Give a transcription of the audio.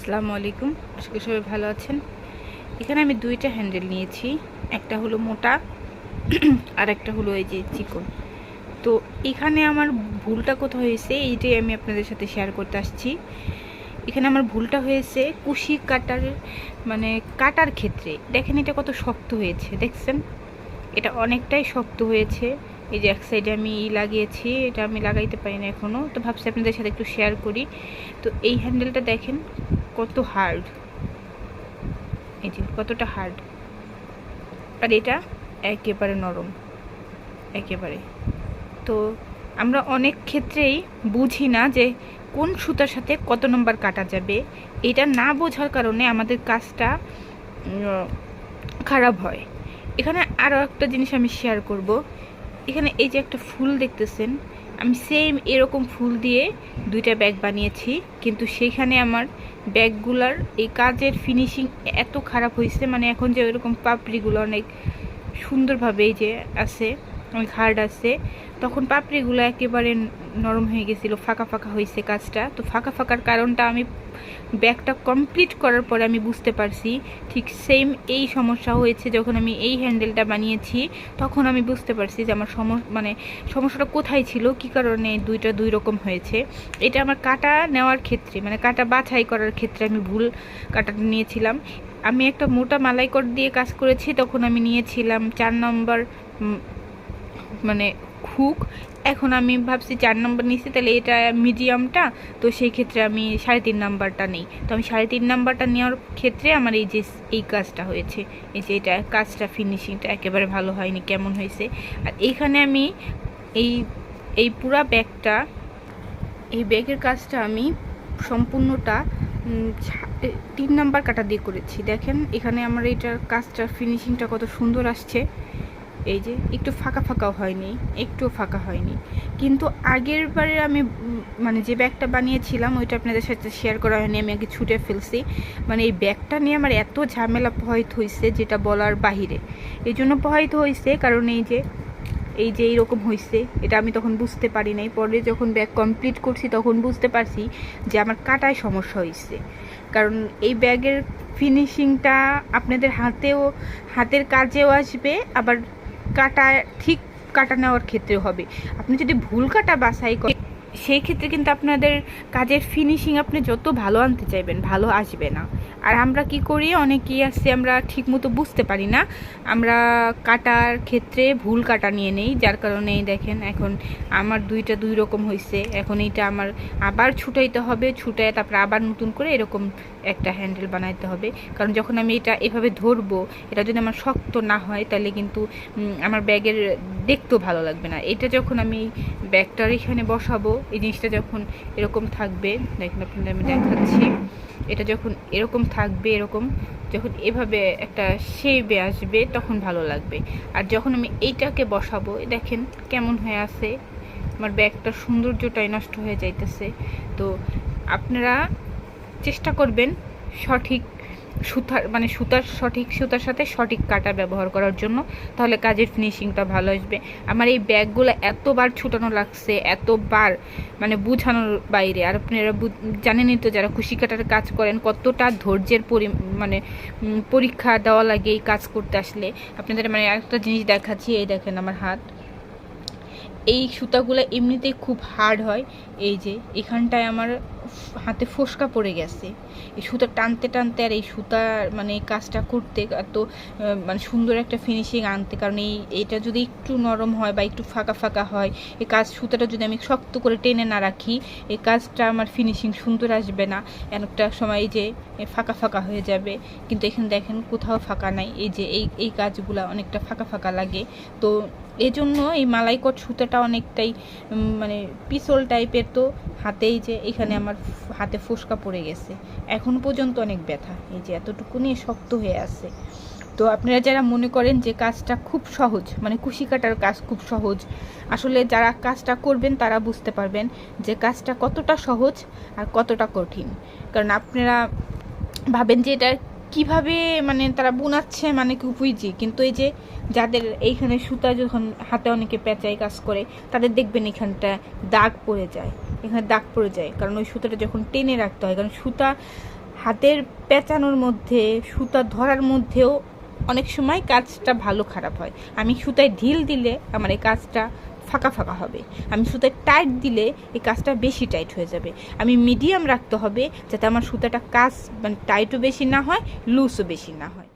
আসসালামু আলাইকুম, আশা করি সবাই ভালো আছেন। এখানে আমি দুইটা হ্যান্ডেল নিয়েছি, একটা হলো মোটা আর একটা হলো এই যে চিকন। তো এখানে আমার ভুলটা কোথায় হয়েছে এইটাই আমি আপনাদের সাথে শেয়ার করতে আসছি। এখানে আমার ভুলটা হয়েছে কুশি কাটার কাটার ক্ষেত্রে। দেখেন এটা কত শক্ত হয়েছে, দেখছেন? এটা অনেকটাই শক্ত হয়েছে। এই যে এক সাইডে আমি লাগিয়েছি, এটা আমি লাগাইতে পারি না এখনও, তো ভাবছি আপনাদের সাথে একটু শেয়ার করি। তো এই হ্যান্ডেলটা দেখেন কত হার্ড, এই যে কতটা হার্ড, আর এটা একেবারে নরম, একেবারে। তো আমরা অনেক ক্ষেত্রেই বুঝি না যে কোন সুতার সাথে কত নম্বর কাটা যাবে। এটা না বোঝার কারণে আমাদের কাজটা খারাপ হয়। এখানে আরও একটা জিনিস আমি শেয়ার করব। এখানে এই যে একটা ফুল দেখতেছেন, আমি সেম এরকম ফুল দিয়ে দুইটা ব্যাগ বানিয়েছি, কিন্তু সেইখানে আমার ব্যাগগুলার এই কাজের ফিনিশিং এত খারাপ হয়েছে, এখন যে এরকম পাপড়িগুলো অনেক সুন্দরভাবে এই যে আছে, অনেক হার্ড আছে, তখন পাপড়িগুলো একেবারে নরম হয়ে গেছিলো, ফাঁকা ফাঁকা হয়েছে কাজটা। তো ফাঁকা ফাঁকার কারণটা আমি ব্যাগটা কমপ্লিট করার পরে আমি বুঝতে পারছি। ঠিক সেম এই সমস্যা হয়েছে যখন আমি এই হ্যান্ডেলটা বানিয়েছি, তখন আমি বুঝতে পারছি যে আমার সমস্যাটা কোথায় ছিল, কি কারণে দুইটা দুই রকম হয়েছে। এটা আমার কাটা নেওয়ার ক্ষেত্রে, কাটা বাছাই করার ক্ষেত্রে আমি ভুল কাটাটা নিয়েছিলাম। আমি একটা মোটা মালাইকট দিয়ে কাজ করেছি, তখন আমি নিয়েছিলাম 4 নম্বর হুক। এখন আমি ভাবছি 4 নম্বর নিচ্ছি, তাহলে এটা মিডিয়ামটা, তো সেই ক্ষেত্রে আমি 3.5 নাম্বারটা নেই। তো আমি 3.5 নাম্বারটা নেওয়ার ক্ষেত্রে আমার এই যে এই কাজটা হয়েছে, এই যে এটা কাজটা ফিনিশিংটা একেবারে ভালো হয়নি, কেমন হয়েছে। আর এইখানে আমি এই এই পুরা ব্যাগটা, এই ব্যাগের কাজটা আমি সম্পূর্ণটা 3 নাম্বার কাটা দিয়ে করেছি। দেখেন এখানে আমার এইটার কাজটা ফিনিশিংটা কত সুন্দর আসছে। এই যে একটু ফাঁকা ফাঁকাও হয়নি, একটুও ফাঁকা হয়নি। কিন্তু আগের বারে আমি যে ব্যাগটা বানিয়েছিলাম ওইটা আপনাদের সাথে শেয়ার করা হয়নি, আমি আগে ছুটে ফেলছি। এই ব্যাগটা নিয়ে আমার এত ঝামেলা প্রভাবিত হয়েছে যেটা বলার বাহিরে। এই জন্য প্রভাবিত হয়েছে কারণ এই যে এইরকম হয়েছে, এটা আমি তখন বুঝতে পারি নাই। পরে যখন ব্যাগ কমপ্লিট করছি তখন বুঝতে পারছি যে আমার কাটায় সমস্যা হয়েছে। কারণ এই ব্যাগের ফিনিশিংটা আপনাদের হাতের কাজেও আসবে, আবার কাটা ঠিক কাটা নেওয়ার ক্ষেত্রেও হবে। আপনি যদি ভুল কাটা বাছাই করেন সেই ক্ষেত্রে কিন্তু আপনাদের কাজের ফিনিশিং আপনি যত ভালো আনতে চাইবেন ভালো আসবে না। আর আমরা কি করি, অনেকেই আছে আমরা ঠিকমতো বুঝতে পারি না, আমরা কাটার ক্ষেত্রে ভুল কাটা নিয়ে নেই, যার কারণে দেখেন এখন আমার দুইটা দুই রকম হয়েছে। এখন এইটা আমার আবার ছুটাইতে হবে, ছুটাই তারপরে আবার নতুন করে এরকম একটা হ্যান্ডেল বানাইতে হবে। কারণ যখন আমি এটা এভাবে ধরবো, এটা যদি আমার শক্ত না হয় তাহলে কিন্তু আমার ব্যাগের দেখতেও ভালো লাগবে না। এটা যখন আমি ব্যাগটার এখানে বসাবো, এই জিনিসটা যখন এরকম থাকবে, দেখেন আপনাদের আমি দেখাচ্ছি, এটা যখন এরকম থাকবে, এরকম যখন এভাবে একটা শেপে আসবে তখন ভালো লাগবে। আর যখন আমি এইটাকে বসাবো, দেখেন কেমন হয়ে আছে, আমার ব্যাগটার সৌন্দর্যটাই নষ্ট হয়ে যাইতেছে। তো আপনারা চেষ্টা করবেন সঠিক সুতার সাথে সঠিক কাটা ব্যবহার করার জন্য, তাহলে কাজের ফিনিশিংটা ভালো আসবে। আমার এই ব্যাগগুলো এতবার ছুটানো লাগছে, এতবার বুঝানোর বাইরে। আর আপনারা জানেনই তো, যারা কুশি কাটার কাজ করেন, কতটা ধৈর্যের পরীক্ষা দেওয়া লাগে এই কাজ করতে আসলে। আপনাদের একটা জিনিস দেখাচ্ছি, এই দেখেন আমার হাত, এই সুতাগুলো এমনিতেই খুব হার্ড হয়। এই যে এখানটায় আমার হাতে ফোসকা পড়ে গেছে এই সুতা টানতে টানতে, আর এই সুতার এই কাজটা করতে এত সুন্দর একটা ফিনিশিং আনতে। কারণ এইটা যদি একটু নরম হয় বা একটু ফাঁকা ফাঁকা হয়, এই সুতাটা যদি আমি শক্ত করে টেনে না রাখি, এই কাজটা আমার ফিনিশিং সুন্দর আসবে না। একটা সময় যে ফাঁকা ফাঁকা হয়ে যাবে, কিন্তু এখানে দেখেন কোথাও ফাঁকা নাই। এই যে এই কাজগুলো অনেকটা ফাঁকা ফাঁকা লাগে। তো এজন্য এই মালাইকট সুতাটা অনেকটাই পিছল টাইপের। তো হাতেই যে এখানে আমার হাতে ফোসকা পড়ে গেছে, এখন পর্যন্ত অনেক ব্যথা, এই যে এতটুকু নিয়ে শক্ত হয়ে আছে। তো আপনারা যারা মনে করেন যে কাজটা খুব সহজ, কুশি কাটার কাজ খুব সহজ, আসলে যারা কাজটা করবেন তারা বুঝতে পারবেন যে কাজটা কতটা সহজ আর কতটা কঠিন। কারণ আপনারা ভাবেন যে এটা কিভাবে তারা বোনাচ্ছে খুব ইজি, কিন্তু এই যে যাদের এইখানে সুতা যখন হাতে অনেকে পেঁচায় কাজ করে, তাদের দেখবেন এখানটা দাগ পড়ে যায়, এখানে দাগ পড়ে যায়। কারণ ওই সুতাটা যখন টেনে রাখতে হয়, কারণ সুতা হাতের পেঁচানোর মধ্যে, সুতা ধরার মধ্যেও অনেক সময় কাজটা ভালো খারাপ হয়। আমি সুতায় ঢিল দিলে আমার এই কাজটা ফাঁকা ফাঁকা হবে, আমি সুতায় টাইট দিলে এই কাজটা বেশি টাইট হয়ে যাবে। আমি মিডিয়াম রাখতে হবে যাতে আমার সুতাটা কাজ মানে টাইটও বেশি না হয়, লুজও বেশি না হয়।